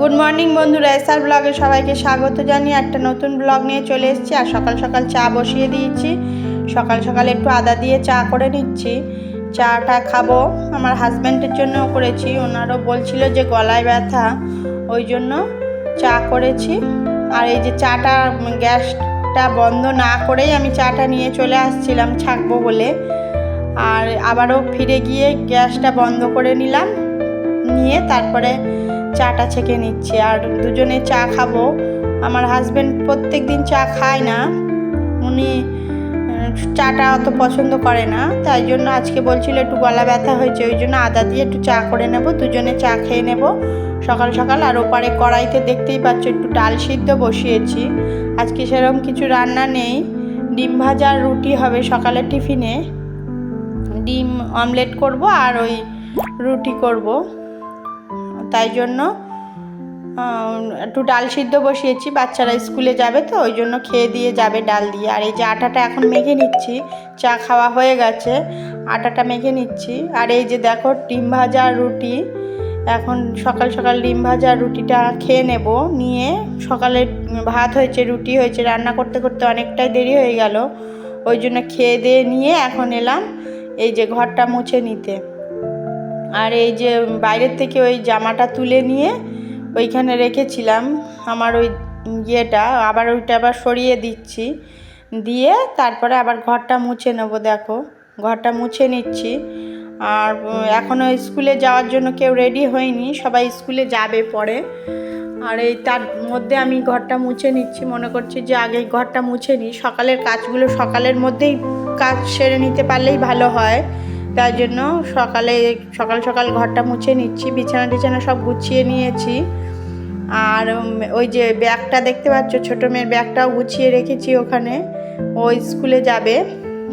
Good morning বন্ধুরা, SR ব্লগে সবাইকে স্বাগত জানিয়ে একটা নতুন ব্লগ নিয়ে চলে এসেছি। আর সকাল সকাল চা বসিয়ে দিয়েছি। সকাল সকাল একটু আদা দিয়ে চা করে নিচ্ছি। চাটা খাবো, আমার হাজব্যান্ডের জন্যও করেছি, ওনারও বলছিল যে গলায় ব্যথা, ওই জন্য চা করেছি। আর এই যে চাটা গ্যাসটা বন্ধ না করেই আমি চাটা নিয়ে চলে আসছিলাম ছাঁকবো বলে, আর আবারও ফিরে গিয়ে গ্যাসটা বন্ধ করে নিলাম, নিয়ে তারপরে চাটা ছেঁকে নিচ্ছি। আর দুজনে চা খাবো। আমার হাজব্যান্ড প্রত্যেক দিন চা খায় না, উনি চাটা অত পছন্দ করে না, তাই জন্য আজকে বলছিল একটু গলা ব্যথা হয়েছে, ওই জন্য আদা দিয়ে একটু চা করে নেব, দুজনে চা খেয়ে নেব সকাল সকাল। আর ওপারে কড়াইতে দেখতেই পাচ্ছ একটু ডাল সিদ্ধ বসিয়েছি। আজকে সেরকম কিছু রান্না নেই, ডিম ভাজা আর রুটি হবে সকালের টিফিনে। ডিম অমলেট করব আর ওই রুটি করব, তাই জন্য একটু ডাল সিদ্ধ বসিয়েছি। বাচ্চারা স্কুলে যাবে তো, ওই জন্য খেয়ে দিয়ে যাবে ডাল দিয়ে। আর এই যে আটাটা এখন মেখে নিচ্ছি, চা খাওয়া হয়ে গেছে, আটাটা মেখে নিচ্ছি। আর এই যে দেখো ডিম ভাজা রুটি, এখন সকাল সকাল ডিম ভাজা রুটিটা খেয়ে নেব। নিয়ে সকালে ভাত হয়েছে, রুটি হয়েছে, রান্না করতে করতে অনেকটাই দেরি হয়ে গেল, ওই জন্য খেয়ে দিয়ে নিয়ে এখন এলাম এই যে ঘরটা মুছে নিতে। আর এই যে বাইরের থেকে ওই জামাটা তুলে নিয়ে ওইখানে রেখেছিলাম, আমার ওই ইয়েটা আবার ওইটা আবার সরিয়ে দিচ্ছি, দিয়ে তারপরে আবার ঘরটা মুছে নেবো। দেখো ঘরটা মুছে নিচ্ছি। আর এখনও স্কুলে যাওয়ার জন্য কেউ রেডি হয়নি, সবাই স্কুলে যাবে পরে। আর এই তার মধ্যে আমি ঘরটা মুছে নিচ্ছি, মনে করছি যে আগে ঘরটা মুছে নিই, সকালের কাজগুলো সকালের মধ্যেই কাজ সেরে নিতে পারলেই ভালো হয়, তাই জন্য সকাল সকাল ঘরটা মুছে নিচ্ছি। বিছানা টিছানা সব গুছিয়ে নিয়েছি। আর ওই যে ব্যাগটা দেখতে পাচ্ছ, ছোটো মেয়ের ব্যাগটাও গুছিয়ে রেখেছি ওখানে, ও স্কুলে যাবে,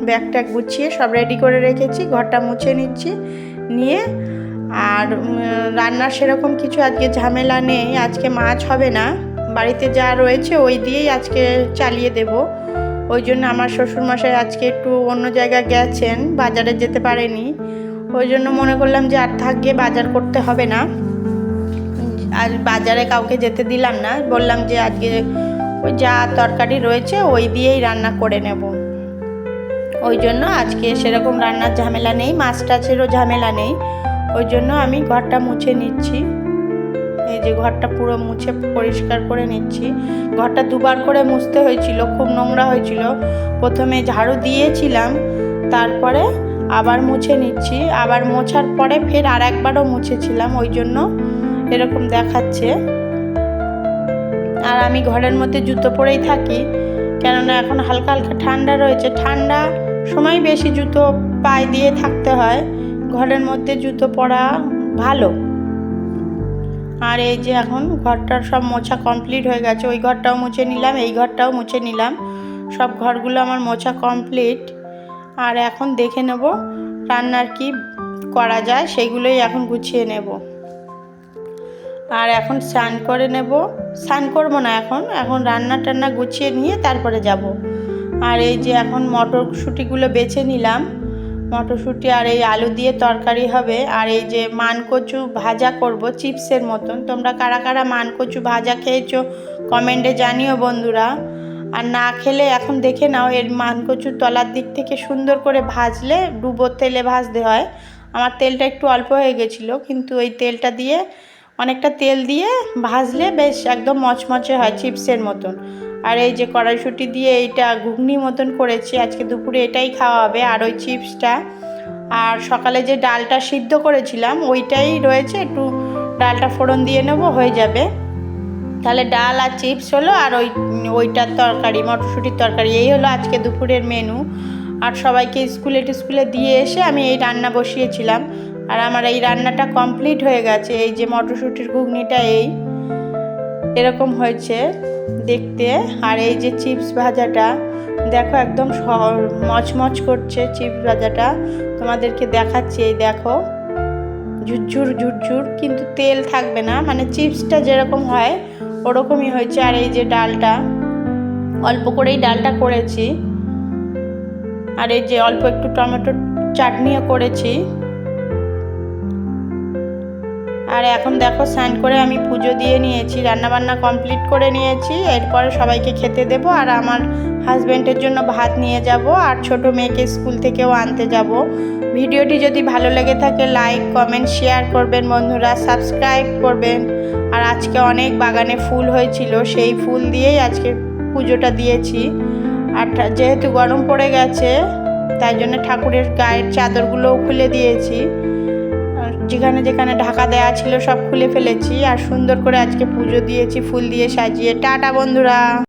ব্যাগটা গুছিয়ে সব রেডি করে রেখেছি। ঘরটা মুছে নিচ্ছি নিয়ে, আর রান্নার সেরকম কিছু আজকে ঝামেলা নেই, আজকে মাছ হবে না, বাড়িতে যা রয়েছে ওই দিয়েই আজকে চালিয়ে দেব। ওই জন্য আমার শ্বশুরমশাই আজকে একটু অন্য জায়গায় গেছেন, বাজারে যেতে পারেনি, ওই জন্য মনে করলাম যে আর থাকবে, বাজার করতে হবে না। আর বাজারে কাউকে যেতে দিলাম না, বললাম যে আজকে ওই যা তরকারি রয়েছে ওই দিয়েই রান্না করে নেব। ওই জন্য আজকে সেরকম রান্নার ঝামেলা নেই, মাছ টাছেরও ঝামেলা নেই, ওই জন্য আমি ঘরটা মুছে নিচ্ছি। এই যে ঘরটা পুরো মুছে পরিষ্কার করে নিচ্ছি। ঘরটা দুবার করে মুছতে হয়েছিল, খুব নোংরা হয়েছিল, প্রথমে ঝাড়ু দিয়েছিলাম, তারপরে আবার মুছে নিচ্ছি, আবার মোছার পরে ফের আর একবারও মুছেছিলাম, ওই জন্য এরকম দেখাচ্ছে। আর আমি ঘরের মধ্যে জুতো পরেই থাকি, কেননা এখন হালকা হালকা ঠান্ডা রয়েছে, ঠান্ডা সময় বেশি জুতো পায়ে দিয়ে থাকতে হয়, ঘরের মধ্যে জুতো পরা ভালো। আর এই যে এখন ঘরটার সব মোছা কমপ্লিট হয়ে গেছে, ওই ঘরটাও মুছে নিলাম, এই ঘরটাও মুছে নিলাম, সব ঘরগুলো আমার মোছা কমপ্লিট। আর এখন দেখে নেব রান্নার কি করা যায়, সেগুলোই এখন গুছিয়ে নেব। আর এখন স্নান করে নেব, স্নান করবো না এখন রান্না টান্না গুছিয়ে নিয়ে তারপরে যাব। আর এই যে এখন মটরশুঁটিগুলো বেছে নিলাম, মটরশুঁটি আর এই আলু দিয়ে তরকারি হবে। আর এই যে মানকচু ভাজা করব চিপসের মতন। তোমরা কারা কারা মানকচু ভাজা খেয়েছো কমেন্টে জানিও বন্ধুরা, আর না খেলে এখন দেখে নাও, এর মানকচুর তলার দিক থেকে সুন্দর করে ভাজলে, ডুবো তেলে ভাজতে হয়, আমার তেলটা একটু অল্প হয়ে গেছিলো, কিন্তু ওই তেলটা দিয়ে অনেকটা তেল দিয়ে ভাজলে বেশ একদম মচমচে হয় চিপসের মতন। আর এই যে কড়াইশুঁটি দিয়ে এইটা ঘুগনি মতন করেছি, আজকে দুপুরে এটাই খাওয়া হবে। আর ওই চিপসটা, আর সকালে যে ডালটা সিদ্ধ করেছিলাম ওইটাই রয়েছে, একটু ডালটা ফোড়ন দিয়ে নেব, হয়ে যাবে। তাহলে ডাল আর চিপস হলো, আর ওইটার তরকারি, মটরশুঁটির তরকারি, এই হলো আজকে দুপুরের মেনু। আর সবাইকে স্কুলে দিয়ে এসে আমি এই রান্না বসিয়েছিলাম, আর আমার এই রান্নাটা কমপ্লিট হয়ে গেছে। এই যে মটরশুঁটির ঘুগনিটা এরকম হয়েছে দেখতে। আর এই যে চিপস ভাজাটা দেখো, একদম মচমচ করছে চিপস ভাজাটা, তোমাদেরকে দেখাচ্ছি। এই দেখো ঝুরঝুর ঝুরঝুর, কিন্তু তেল থাকবে না, মানে চিপসটা যেরকম হয় ওরকমই হয়েছে। আর এই যে ডালটা, অল্প করেই ডালটা করেছি, আর এই যে অল্প একটু টমেটোর চাটনিও করেছি। আর এখন দেখো স্নান করে আমি পুজো দিয়ে নিয়েছি, রান্নাবান্না কমপ্লিট করে নিয়েছি। এরপরে সবাইকে খেতে দেব, আর আমার হাজব্যান্ডের জন্য ভাত নিয়ে যাব, আর ছোট মেয়েকে স্কুল থেকেও আনতে যাব। ভিডিওটি যদি ভালো লেগে থাকে লাইক কমেন্ট শেয়ার করবেন বন্ধুরা, সাবস্ক্রাইব করবেন। আর আজকে অনেক বাগানে ফুল হয়েছিল, সেই ফুল দিয়েই আজকে পুজোটা দিয়েছি। আর যেহেতু গরম পড়ে গেছে তাই জন্য ঠাকুরের গায়ের চাদরগুলোও খুলে দিয়েছি, যেখানে যেখানে ঢাকা দেওয়া ছিল সব খুলে ফেলেছি। আর সুন্দর করে আজকে পুজো দিয়েছি ফুল দিয়ে সাজিয়ে। টাটা বন্ধুরা।